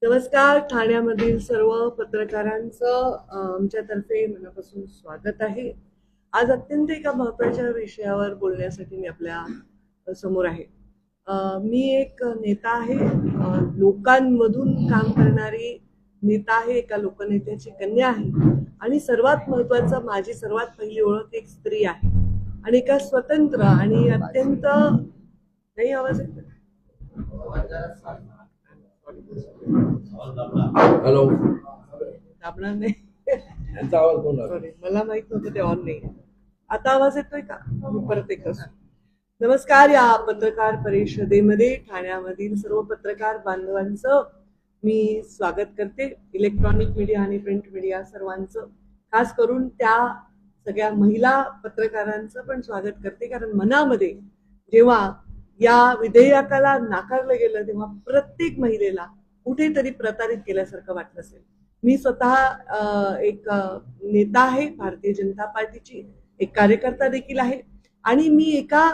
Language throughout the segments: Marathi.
नमस्कार. ठाण्यामधील सर्व पत्रकारांचं आमच्यातर्फे मनापासून स्वागत आहे. आज अत्यंत एका महत्त्वाच्या विषयावर बोलण्यासाठी मी आपल्या समोर आहे. मी एक नेता आहे, लोकांमधून काम करणारी नेता आहे, एका लोकनेत्याची कन्या आहे आणि सर्वात महत्त्वाचं माझी सर्वात पहिली ओळख एक स्त्री आहे आणि एका स्वतंत्र आणि अत्यंत नाही आवाज येतो. हॅलो, दाबणार नाही. यांचा आवाज कोण आहे? सॉरी, मला माहित नव्हतं ते ऑन नाही. आता आवाज येतोय का? मी परत एक नमस्कार. या पत्रकार परिषदेमध्ये ठाण्यामधील सर्व पत्रकार बांधवांचं मी स्वागत करते. इलेक्ट्रॉनिक मीडिया आणि प्रिंट मीडिया सर्वांचं, खास करून त्या सगळ्या महिला पत्रकारांचं पण स्वागत करते. कारण मनामध्ये जेव्हा या विधेयकाला नाकारलं गेलं तेव्हा प्रत्येक महिलेला कुठेतरी प्रतारित केल्यासारखं वाटलं असेल. मी स्वतः एक नेता आहे, भारतीय जनता पार्टीची एक कार्यकर्ता देखील आहे आणि मी एका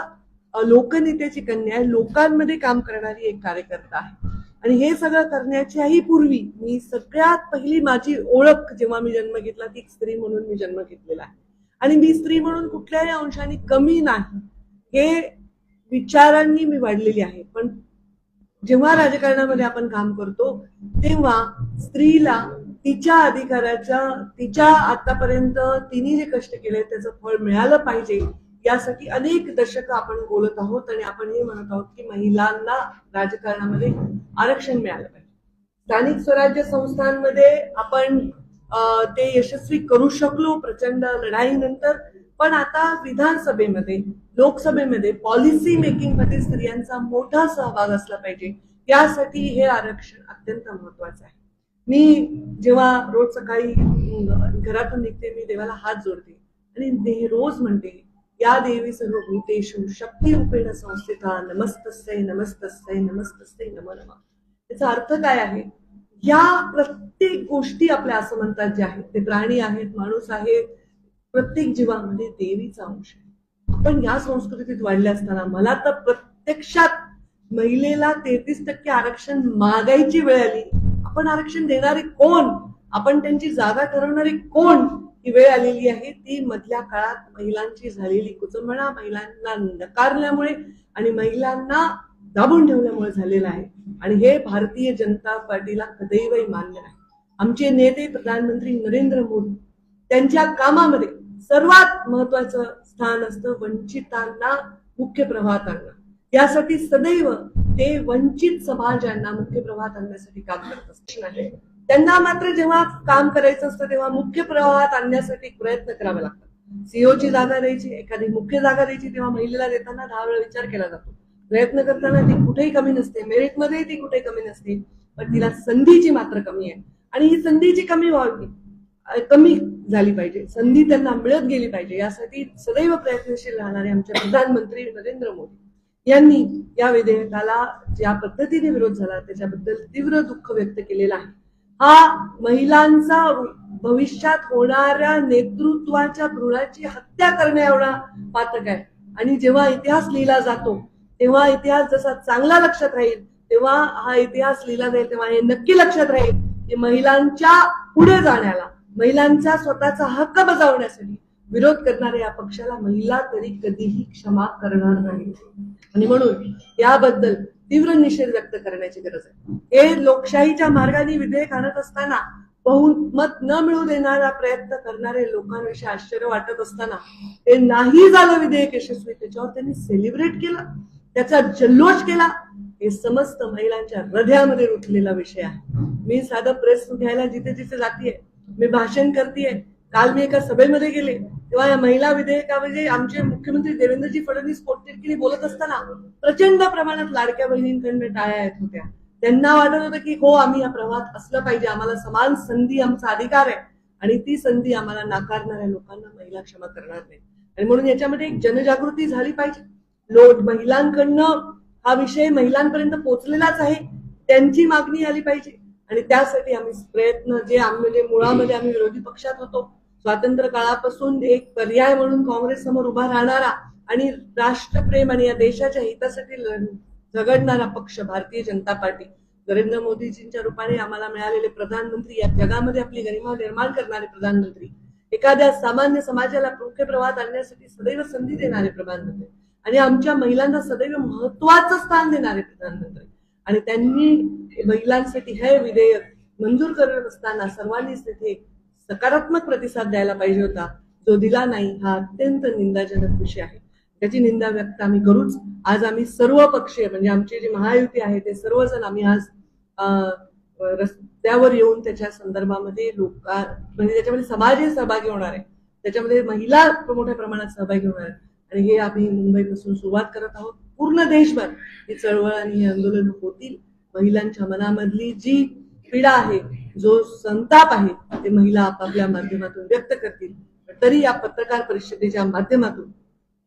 लोकनेत्याची कन्या आहे, लोकांमध्ये काम करणारी एक कार्यकर्ता आहे. आणि हे सगळं करण्याच्याही पूर्वी मी सगळ्यात पहिली माझी ओळख जेव्हा मी जन्म घेतला ती स्त्री म्हणून मी जन्म घेतलेला आहे. आणि मी स्त्री म्हणून कुठल्याही अंशाने कमी नाही हे विचारांनी मी वाढलेली आहे. पण जेव्हा राजकारणामध्ये आपण काम करतो तेव्हा स्त्रीला तिच्या अधिकाराच्या, तिच्या आतापर्यंत तिने जे कष्ट केले त्याचं फळ मिळालं पाहिजे यासाठी अनेक दशकं आपण बोलत आहोत आणि आपण हे म्हणत आहोत की महिलांना राजकारणामध्ये आरक्षण मिळालं पाहिजे. स्थानिक स्वराज्य संस्थांमध्ये आपण ते यशस्वी करू शकलो प्रचंड लढाईनंतर. पण आता विधानसभेमध्ये, लोकसभेमध्ये, पॉलिसी मेकिंग मध्ये स्त्रियांचा मोठा सहभाग असला पाहिजे. यासाठी हे आरक्षण अत्यंत महत्वाचं आहे. मी जेव्हा रोज सकाळी घरातून निघते मी देवाला हात जोडते आणि रोज म्हणते, या देवी सर्वभूतेषु शक्तिरूपेण संस्थिता नमस्तस्यै नमस्तस्यै नमस्तस्यै नमो नमः. याचा अर्थ काय आहे? या प्रत्येक गोष्टी आपल्या असं म्हणतात जे आहेत ते प्राणी आहेत, माणूस आहे, प्रत्येक जीवामध्ये देवीचा अंश आहे. आपण या संस्कृतीत वाढले असताना मला तर प्रत्यक्षात महिलेला 33% आरक्षण मागायची वेळ आली. आपण आरक्षण देणारे कोण? आपण त्यांची जागा ठरवणारे कोण? ही वेळ आलेली आहे. ती मधल्या काळात महिलांची झालेली कुचंबणा, महिलांना नकारल्यामुळे आणि महिलांना दाबून ठेवल्यामुळे झालेलं आहे. आणि हे भारतीय जनता पार्टीला कधीही मान्य नाही. आमचे नेते प्रधानमंत्री नरेंद्र मोदी, त्यांच्या कामामध्ये सर्वात महत्वाचं स्थान असतं वंचितांना मुख्य प्रवाहात आणणं. यासाठी सदैव ते वंचित समाजांना मुख्य प्रवाहात आणण्यासाठी काम करत असतात. त्यांना मात्र जेव्हा काम करायचं असतं तेव्हा मुख्य प्रवाहात आणण्यासाठी प्रयत्न करावे लागतात. सीओची जागा द्यायची, एखादी मुख्य जागा द्यायची, तेव्हा महिलेला देताना 10 वेळा विचार केला जातो. प्रयत्न करताना ती कुठेही कमी नसते, मेरिटमध्ये ती कुठे कमी नसते, पण तिला संधीची मात्र कमी आहे. आणि ही संधीची कमी झाली पाहिजे, संधी त्यांना मिळत गेली पाहिजे. यासाठी सदैव प्रयत्नशील राहणारे आमचे प्रधानमंत्री नरेंद्र मोदी यांनी या विधेयकाला ज्या पद्धतीने विरोध झाला त्याच्याबद्दल तीव्र दुःख व्यक्त केलेलं आहे. हा महिलांचा भविष्यात होणाऱ्या नेतृत्वाच्या भ्रूणाची हत्या करण्या एवढा पातक आहे. आणि जेव्हा इतिहास लिहिला जातो तेव्हा इतिहास जसा चांगला लक्षात राहील तेव्हा हा इतिहास लिहिला जाईल तेव्हा हे नक्की लक्षात राहील की महिलांच्या पुढे जाण्याला, महिलांचा स्वतःचा हक्क बजावण्यासाठी विरोध करणाऱ्या या पक्षाला महिला तरी कधीही क्षमा करणार नाही. आणि म्हणून याबद्दल तीव्र निषेध व्यक्त करण्याची गरज आहे. हे लोकशाहीच्या मार्गाने विधेयक आणत असताना बहुमत न मिळू देणारा प्रयत्न करणारे लोकांविषयी आश्चर्य वाटत असताना ते नाही झालं विधेयक यशस्वी, त्याच्यावर त्यांनी सेलिब्रेट केलं, त्याचा जल्लोष केला. हे समस्त महिलांच्या हृदयामध्ये रुतलेला विषय आहे. मी साधं प्रेस घ्यायला जिथे जिथे जातीये, मी भाषण करतेय. काल मी एका सभेमध्ये गेले तेव्हा या महिला विधेयकामध्ये आमचे मुख्यमंत्री देवेंद्रजी फडणवीस पोटतिडकीने बोलत असताना प्रचंड प्रमाणात लाडक्या बहिणींकडून टाळ्या येत होत्या. त्यांना वाटत होतं की हो, आम्ही या प्रवाहात असलं पाहिजे, आम्हाला समान संधी आमचा अधिकार आहे आणि ती संधी आम्हाला नाकारणाऱ्या लोकांना महिला क्षमा करणार नाही. आणि म्हणून याच्यामध्ये एक जनजागृती झाली पाहिजे. महिलांकडनं हा विषय महिलांपर्यंत पोहोचलेलाच आहे, त्यांची मागणी आली पाहिजे. आणि त्यासाठी आम्ही प्रयत्न म्हणजे मुळामध्ये आम्ही विरोधी पक्षात होतो, स्वातंत्र्य काळापासून एक पर्याय म्हणून काँग्रेस समोर उभा राहणारा आणि राष्ट्रप्रेम आणि या देशाच्या हितासाठी झगडणारा पक्ष भारतीय जनता पार्टी नरेंद्र मोदीजींच्या रूपाने आम्हाला मिळालेले प्रधानमंत्री, या जगामध्ये आपली गरिमा निर्माण करणारे प्रधानमंत्री, एखाद्या सामान्य समाजाला मुख्य प्रवाहात आणण्यासाठी सदैव संधी देणारे प्रधानमंत्री आणि आमच्या महिलांना सदैव महत्वाचं स्थान देणारे प्रधानमंत्री, आणि त्यांनी महिलांसाठी हे विधेयक मंजूर करत असताना सर्वांनीच तिथे सकारात्मक प्रतिसाद द्यायला पाहिजे होता, जो दिला नाही. हा अत्यंत निंदाजनक विषय आहे. त्याची निंदा व्यक्त आम्ही करूच. आज आम्ही सर्व पक्षीय म्हणजे आमची जी महायुती आहे ते सर्वजण आम्ही आज रस्त्यावर येऊन त्याच्या संदर्भामध्ये म्हणजे त्याच्यामध्ये समाजही सहभागी होणार आहे, त्याच्यामध्ये महिला मोठ्या प्रमाणात सहभागी होणार आहे, आणि हे आम्ही मुंबईपासून सुरुवात करत आहोत. पूर्ण देशभर ही चळवळ आणि हे आंदोलन होतील. महिलांच्या मनामधली जी पीडा आहे, जो संताप आहे, ते महिला आपापल्या माध्यमातून व्यक्त करतील. तरी या पत्रकार परिषदेच्या माध्यमातून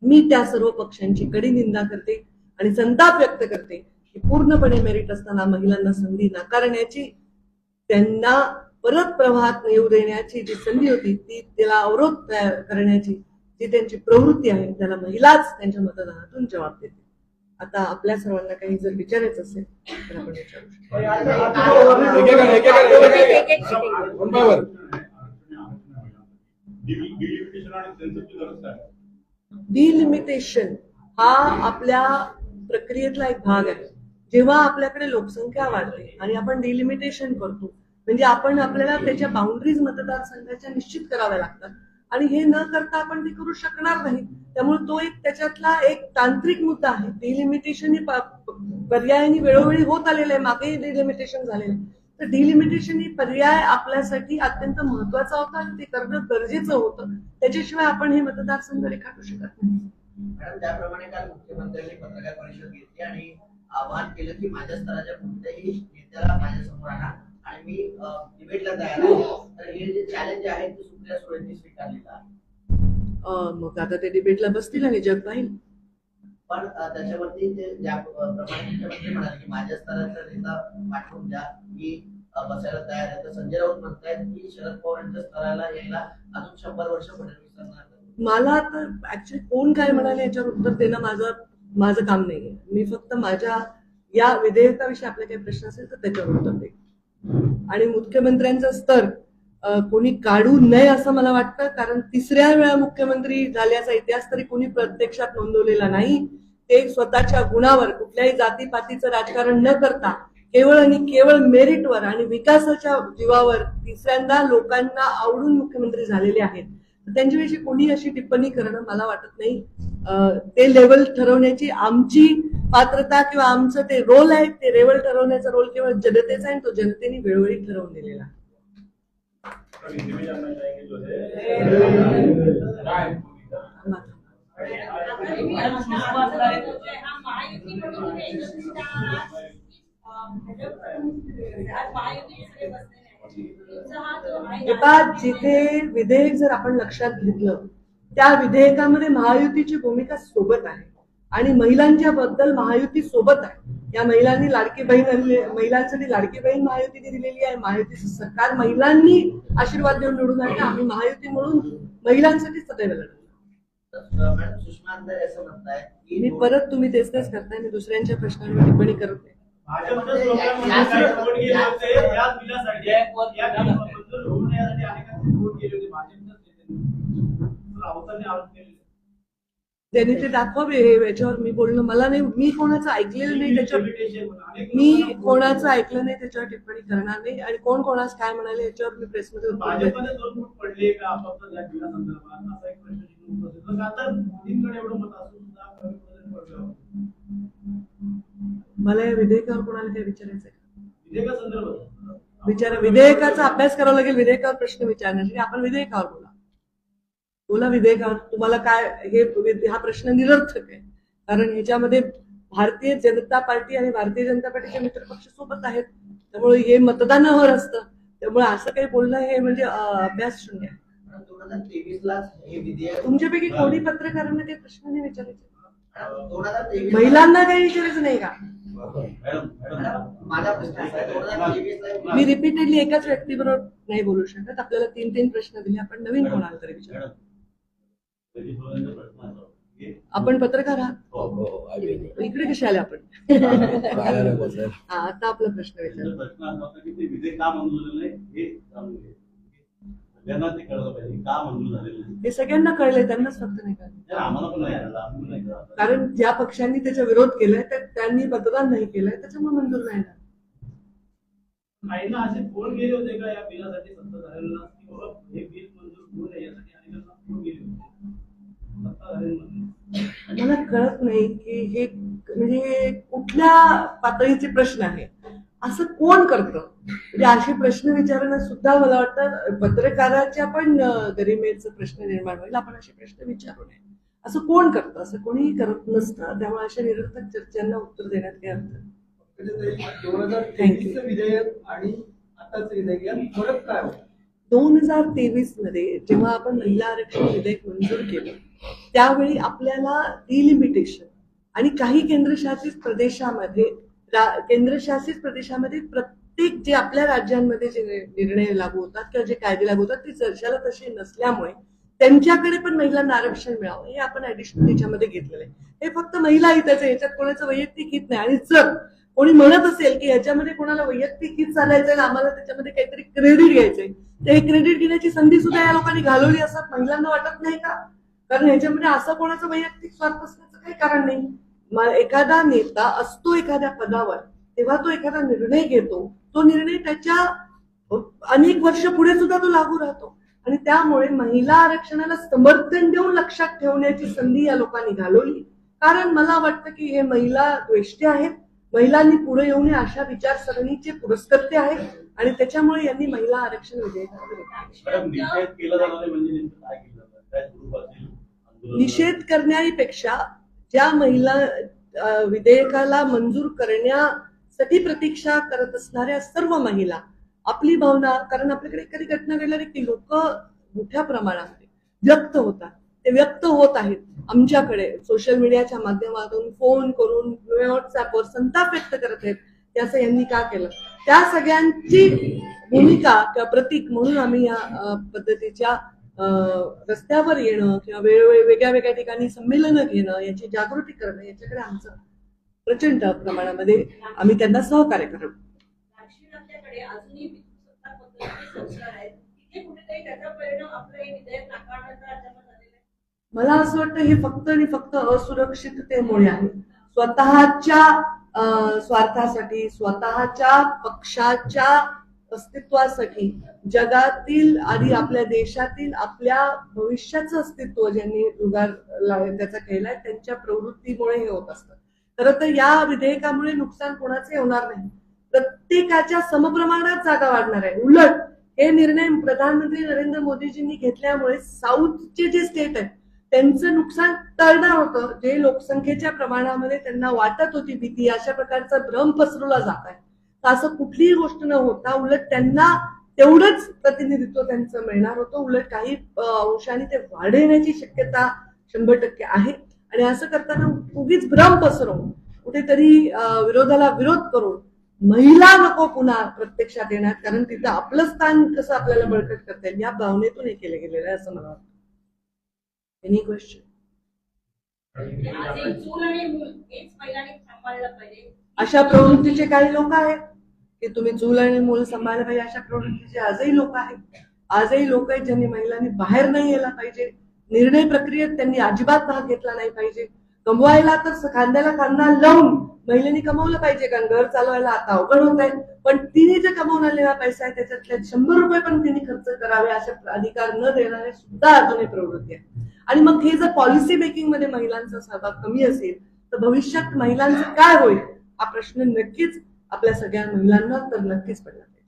मी त्या सर्व पक्षांची कडी निंदा करते आणि संताप व्यक्त करते की पूर्णपणे मेरिट असताना महिलांना संधी नाकारण्याची, त्यांना परत प्रवाहात येऊ देण्याची जी संधी होती ती त्याला अवरोध करण्याची जी त्यांची प्रवृत्ती आहे, त्याला महिलाच त्यांच्या मतदानातून जबाब देते. आता आपल्या सर्वांना काही जर विचारायचं असेल तर आपण विचारू शकतो. डिलिमिटेशन हा आपल्या प्रक्रियेतला एक भाग आहे. जेव्हा आपल्याकडे लोकसंख्या वाढते आणि आपण डिलिमिटेशन करतो, म्हणजे आपण आपल्याला त्याच्या बाउंड्रीज मतदारसंघाच्या निश्चित कराव्या लागतात, आणि हे न करता आपण ते करू शकणार नाही. त्यामुळे तो एक त्याच्यातला एक तांत्रिक मुद्दा आहे. डिलिमिटेशन ही पर्यायाने वेळोवेळी होत आलेलं आहे, मागेही डिलिमिटेशन झालेलं आहे. तर डिलिमिटेशन ही पर्याय आपल्यासाठी अत्यंत महत्वाचा होता आणि ते करणं गरजेचं होतं. त्याच्याशिवाय आपण हे मतदारसंघ रेखाटू शकत नाही. मॅडम, त्याप्रमाणे काल मुख्यमंत्र्यांनी पत्रकार परिषद घेतली आणि आवाहन केलं की माझ्या स्तराच्या कोणत्याही नेत्याला माझ्या समोर आणा आणि मी डिबेटला तयार आहे. तर हे जे चॅलेंज आहे ते सुप्रिया सुळेंनी स्वीकारलेलं आहे. मग आता ते डिबेटला बसतील आणि जग पाहिल. पण त्याच्यावरती ते ज्याप्रमाणे मुख्यमंत्री म्हणाले की माझ्या स्तराचा नेता पाठवून द्या, मी बसायला तयार आहे. तर संजय राऊत म्हणतायत की शरद पवारांच्या स्तराला यायला अजून 100 वर्ष फडणवीसांना. मला तर ऍक्च्युली कोण काय म्हणाले याच्यावर उत्तर देणं माझं काम नाहीये. मी फक्त माझ्या या विधेयकाविषयी आपले काही प्रश्न असेल तर त्याच्यावर उत्तर देईन. आणि मुख्यमंत्र्यांचा स्तर कोणी काढू नये असं मला वाटतं, कारण 3ऱ्या वेळा मुख्यमंत्री झाल्याचा इतिहास तरी कोणी प्रत्यक्षात नोंदवलेला नाही. ते स्वतःच्या गुणावर, कुठल्याही जातीपातीचं राजकारण न करता केवळ आणि केवळ मेरिटवर आणि विकासाच्या जीवावर 3ऱ्यांदा लोकांना आवडून मुख्यमंत्री झालेले आहेत. त्यांच्याविषयी कोणी अशी टिप्पणी करणं मला वाटत नाही. ते लेवल ठरवण्याची आमची पात्रता किंवा आमचं ते रोल आहे, ते लेवल ठरवण्याचा रोल केवळ जनतेचा आहे, तो जनतेने वेळोवेळी ठरवून दिलेला आहे. जिथे विधेयक जर आपण लक्षात घेतलं, त्या विधेयकामध्ये महायुतीची भूमिका सोबत आहे आणि महिलांच्या बद्दल महायुती सोबत आहे. या महिलांनी लाडकी बहीण, महिलांसाठी लाडकी बहीण महायुतीने दिलेली आहे. महायुतीचं सरकार महिलांनी आशीर्वाद देऊन निवडून आले. आम्ही महायुती म्हणून महिलांसाठी सदैव लढतो. मी परत तुम्ही तेच करताय, मी दुसऱ्यांच्या प्रश्नांवर टिप्पणी करत नाही. त्यांनी ते दाखवावे, याच्यावर मी बोलणं मला नाही. मी कोणाचं ऐकलेलं नाही त्याच्यावर टिप्पणी करणार नाही. आणि कोण कोणाच काय म्हणाले याच्यावर मी प्रेसमध्ये मला या विधेयकावर कोणाला काय विचारायचंय का? विधेयकाचा अभ्यास करावा लागेल. विधेयकावर प्रश्न विचारण्यासाठी आपण विधेयकावर बोला. विधेयकावर तुम्हाला काय, हा प्रश्न निरर्थक आहे, कारण ह्याच्यामध्ये भारतीय जनता पार्टी आणि भारतीय जनता पार्टीचे मित्र पक्ष सोबत आहेत. त्यामुळे हे मतदानावर असतं. त्यामुळे असं काही बोलणं हे म्हणजे अभ्यास शून्य आहे. तुमच्यापैकी कोणी पत्रकारांना काही प्रश्न नाही विचारायचे? महिलांना काही विचारायचं नाही का? मी रिपीटेडली एकाच व्यक्तीबरोबर नाही बोलू शकत. आपल्याला 3 प्रश्न दिले, आपण नवीन कोणाला तरी विचारू. आपण पत्रकार आहात, हो हो आम्ही इकडे कसे आले आपण? राहायला नको सर. हा, आता आपला प्रश्न विचार. त्याचा प्रश्न असा होता की ते विधेयक का मंजूर झालेलं नाही हे जाणून घे. सगळ्यांना ते कळलं पाहिजे का मंजूर झालेलं नाही. हे सगळ्यांना कळलंय, त्यांनाच फक्त नाही कळलं. तर आम्हाला पण नाही कळलं, आम्ही नाही कळलं. कारण ज्या पक्षांनी त्याचा विरोध केलाय त्यांनी मतदान नाही केलंय, त्याच्यामुळे मंजूर नाही झालं. महिला असे फोन गेले होते का या बिलासाठी सत्ताधाऱ्यांना की बाबा हे बिल मंजूर होऊ नये यासाठी आणि त्यांना फोन गेले होते सत्ताधाऱ्यांमध्ये? मला कळत नाही की हे म्हणजे कुठल्या पातळीचे प्रश्न आहे, असं कोण करतं. म्हणजे असे प्रश्न विचारणं सुद्धा मला वाटतं पत्रकाराच्या पण गरिमेचा प्रश्न निर्माण होईल. आपण असे प्रश्न विचारू नये. असं कोण करतं? असं कोणीही करत नसतं. त्यामुळे अशा निरर्थक चर्चांना उत्तर देण्यात काही अर्थ नाही. 2023 विधेयक आणि आताचं विधेयक यात फरक काय होता? 2023 मध्ये जेव्हा आपण महिला आरक्षण विधेयक मंजूर केलं त्यावेळी आपल्याला डिलिमिटेशन आणि काही केंद्रशासित प्रदेशामध्ये प्रत्येक जे आपल्या राज्यांमध्ये जे निर्णय लागू होतात किंवा जे कायदे लागू होतात ते चर्चेला तसे नसल्यामुळे त्यांच्याकडे पण महिलांना आरक्षण मिळावं हे आपण ऍडिशनल त्याच्यामध्ये घेतलेलं आहे. हे फक्त महिला हिताचं, याच्यात कोणाचं वैयक्तिक हित नाही. आणि जर कोणी म्हणत असेल की याच्यामध्ये कोणाला वैयक्तिक हित चालायचंय आणि आम्हाला त्याच्यामध्ये काहीतरी क्रेडिट घ्यायचंय, तर हे क्रेडिट घेण्याची संधी सुद्धा या लोकांनी घालवली असं महिलांना वाटत नाही का? कारण ह्याच्यामध्ये असं कोणाचं वैयक्तिक स्वार्थ असण्याचं काही कारण नाही. एखादा नेता असतो एखाद्या पदावर तेव्हा तो एखादा निर्णय घेतो, तो निर्णय त्याच्या अनेक वर्ष पुढे सुद्धा तो लागू राहतो. आणि त्यामुळे महिला आरक्षणाला समर्थन देऊन लक्षात ठेवण्याची संधी या लोकांनी घालवली. कारण मला वाटतं की हे महिला द्वेष्टे आहेत, महिलांनी पुढे येऊ नये अशा विचारसरणीचे पुरस्कर्ते आहेत आणि त्याच्यामुळे यांनी महिला आरक्षण मॅडम, निषेध केला जाणार नाही म्हणजे नेमकं काय केलं जातं? काय स्वरूप असेल आंदोलन? निषेध करण्यापेक्षा ज्या महिला विधेयकाला मंजूर करण्यासाठी प्रतीक्षा करत असणाऱ्या सर्व महिला आपली भावना, कारण आपल्याकडे एखादी घटना घडली की लोक मोठ्या प्रमाणामध्ये व्यक्त होतात, ते व्यक्त होत आहेत. आमच्याकडे सोशल मीडियाच्या माध्यमातून फोन करून व्हॉट्सअपवर संताप व्यक्त करत आहेत की असं यांनी का केलं. त्या सगळ्यांची भूमिका किंवा प्रतीक म्हणून आम्ही या पद्धतीच्या रस्त्यावर येणं किंवा वेगळ्या वेगळ्या ठिकाणी संमेलनं घेणं, याची जागृती करणं, याच्याकडे आमचं प्रचंड प्रमाणामध्ये आम्ही त्यांना सहकार्य करतो. आपल्याकडे अजूनही सत्ता पद्धतीचे संस्कार आहेत, तिथे कुठेतरी त्याचा परिणाम आपलं हे विधेयक नाकारण्याचा राज्यामध्ये झालेला आहे. मला असं वाटतं हे फक्त आणि फक्त असुरक्षिततेमुळे आहे. स्वतःच्या स्वार्थासाठी, स्वतःच्या पक्षाच्या अस्तित्वासाठी जगातील आणि आपल्या देशातील आपल्या भविष्याचं अस्तित्व ज्यांनी त्याचा केलाय त्यांच्या प्रवृत्तीमुळे हे होत असतं. खरं तर या विधेयकामुळे नुकसान कोणाचे होणार नाही, प्रत्येकाच्या समप्रमाणात जागा वाढणार आहे. उलट हे निर्णय प्रधानमंत्री नरेंद्र मोदीजींनी घेतल्यामुळे साऊथचे जे स्टेट आहेत त्यांचं नुकसान टळणार होतं. जे लोकसंख्येच्या प्रमाणामध्ये त्यांना वाटत होती भीती, अशा प्रकारचा भ्रम पसरवला जात आहे. तर असं कुठलीही गोष्ट न होता उलट त्यांना तेवढंच प्रतिनिधित्व त्यांचं मिळणार होतं. उलट काही अंशाने ते वाढण्याची शक्यता 100% आहे. आणि असं करताना उगीच भ्रम पसरवून कुठेतरी विरोधाला विरोध करून महिला नको पुन्हा प्रत्यक्षात येणार, कारण तिथं आपलं स्थान कसं आपल्याला बळकट करता येईल या भावनेतून हे केलं गेलेलं आहे असं मला वाटतं. Any question? आजही चूल आणि मूल हेच महिलांनी सांभाळलं पाहिजे. अशा प्रवृत्तीचे काही लोक आहेत की तुम्ही चूल आणि मूल सांभाळलं पाहिजे, अशा प्रवृत्तीचे आजही लोक आहेत. आजही लोक आहेत ज्यांनी महिलांनी बाहेर नाही यायला पाहिजे, निर्णय प्रक्रियेत त्यांनी अजिबात भाग घेतला नाही पाहिजे. कमवायला तर खांद्याला खांदा लावून महिलांनी कमवलं पाहिजे, कारण घर चालवायला आता अवघड होत आहे. पण तिने जे कमवून आलेला पैसा आहे त्याच्यातले 100 रुपये पण तिने खर्च करावे असे अधिकार न देणारे सुद्धा अजूनही प्रवृत्ती आहे. आणि मग हे जर पॉलिसी मेकिंग मध्ये महिलांचा सहभाग कमी असेल तर भविष्यात महिलांचं काय होईल हा प्रश्न नक्कीच आपल्या सगळ्या महिलांना तर नक्कीच पडला पाहिजे.